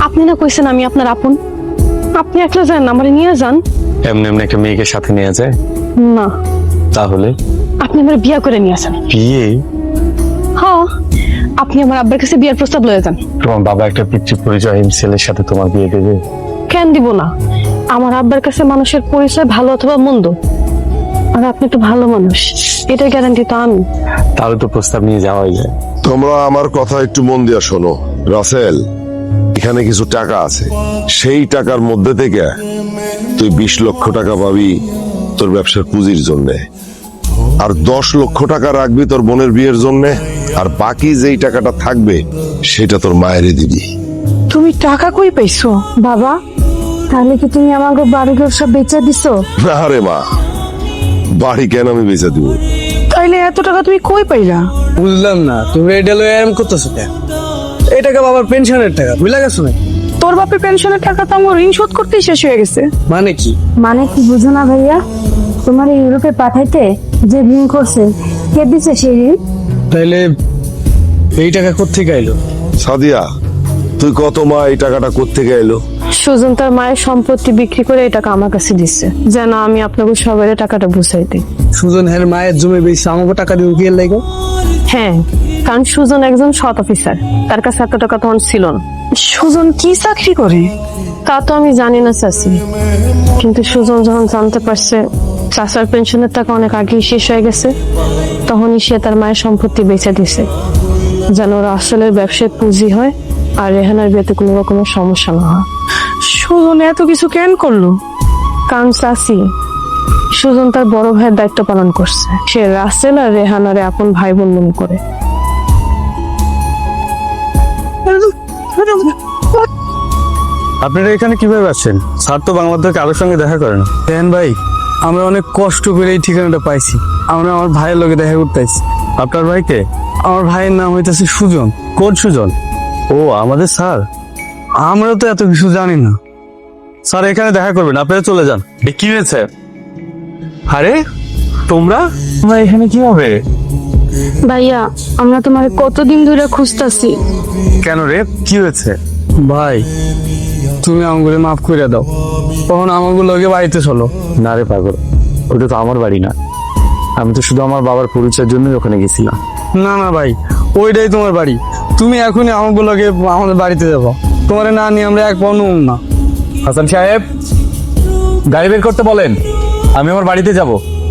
আপনি না কইছেন আমি আপনার আপন, আপনি একলা যান, আমারে নিয়ে যান। এমনি এমনি একটা মেয়েকে সাথে নিয়ে যায়? না, তাহলে আপনি আমার বিয়া করে নিয়ে আসেন। বিয়ে? হ্যাঁ, আপনি আমার আব্বার কাছে বিয়ের প্রস্তাব লয়ে যান। তোমার বাবা একটা পিতৃ পরিচয়হীন ছেলের সাথে তোমার বিয়ে দেবে? কেন দিব না? আমার আব্বার কাছে মানুষের পরিচয় ভালো অথবা মন্দ, আর আপনি তো ভালো মানুষ, এটার গ্যারান্টি তো আমি। তাহলে তো প্রস্তাব নিয়ে যাওয়াই যায়। তোমরা আমার কথা একটু মন দিয়ে শোনো। রাসেল, এখানে কিছু টাকা আছে, সেই টাকার মধ্যে থেকে তুই 20 লক্ষ টাকা পাবি তোর ব্যবসার পুঁজির জন্য, আর 10 লক্ষ টাকা রাখবি তোর বোনের বিয়ের জন্য, আর বাকি যেই টাকাটা থাকবে সেটা তোর মায়েরই দিবি। তুমি টাকা কই পাইছো বাবা? তাহলে কি তুমি আমাকে বাড়িঘর সব বেচে দিছো? না রে মা, বাড়ি কেন আমি বেচে দিব? তাইলে এত টাকা তুমি কই পাইলা? বুঝলাম না, তুমি এটা লয়ে এরম করতেছো কেন? এই টাকা বাবার পেনশনের টাকা, বুঝলা গেছো না? তোর বাপের পেনশনের টাকা তো আমার ঋণ শোধ করতেই শেষ হয়ে গেছে। মানে কি? মানে কি বুঝো না ভাইয়া? তোমার ইউরোপে পাঠাইতে যে ঋণ করছে, কে দিছে সেই ঋণ? তাইলে এই টাকা কোত্থেকে আইলো? সাদিয়া, তুই কত মা এই টাকাটা কোত্থেকে এলো? সুজন তার মায়ের সম্পত্তি বিক্রি করে এই টাকা আমার কাছে দিচ্ছে, যেন আমি আপনাকে সবাই টাকাটা বুঝাই দিই। সুজন হের মায়ের জমি বেশি আমাকে টাকা দিয়ে উকিয়ে লাগে? হ্যাঁ, কারণ সুজন একজন সৎ অফিসার, তার কাছে এত টাকা তখন ছিল না। সুজন কি চাকরি করে? তা তো আমি জানি না চাচি, কিন্তু সুজন যখন জানতে পারছে চাচার পেনশনের টাকা অনেক আগেই শেষ হয়ে গেছে, তখনই সে তার মায়ের সম্পত্তি বেচে দিছে, যেন ওরা আসলে ব্যবসায় পুঁজি হয় আর রেহানার বিয়েতে কোনো রকমের সমস্যা না হয়। সুজন এত কিছু কেন করলো? কারণ চাচি, সুজন তার বড় ভাইয়ের দায়িত্ব পালন করছে, সে রাসেল আর রেহানারে আপন ভাই বোন মনে করে। আপনারা এখানে কিভাবে আছেন? স্যার তো বাংলাদেশে কারোর সঙ্গে দেখা করেন। দেন ভাই, আমরা অনেক কষ্ট করে এই ঠিকানাটা পাইছি। আমরা আমার ভাইয়ের লগে দেখা করতে আইছি। আপনার ভাইকে? আমার ভাইয়ের নাম হইতেছে সুজন। কোন সুজন? ও আমাদের স্যার। আমরা তো এত কিছু জানি না। স্যার এখানে দেখা করবেন, আপনারা চলে যান। কি হয়েছে? আরে তোমরা এখানে কি হবে? ভাইয়া, আমরা তোমার কতদিন ধরে খুঁজতাছি। কেন রে, কি হয়েছে? ভাই, তুমি আমাকে মাফ করে দাও, তখন আমাকে লগে বাড়িতে চলো। না রে পাগল, ওটা তো আমার বাড়ি না, আমি তো শুধু আমার বাবার পরিচয়ের জন্যই ওখানে গেছিলাম। না না ভাই, ওইটাই তোমার বাড়ি। তুমি এখনই আমাকে লগে আমাদের বাড়িতে যাবো। তোমার না নিয়ে আমরা এক পাও না। হাসান সাহেব, গাড়ি বের করতে বলেন, আমি আমার বাড়িতে যাব।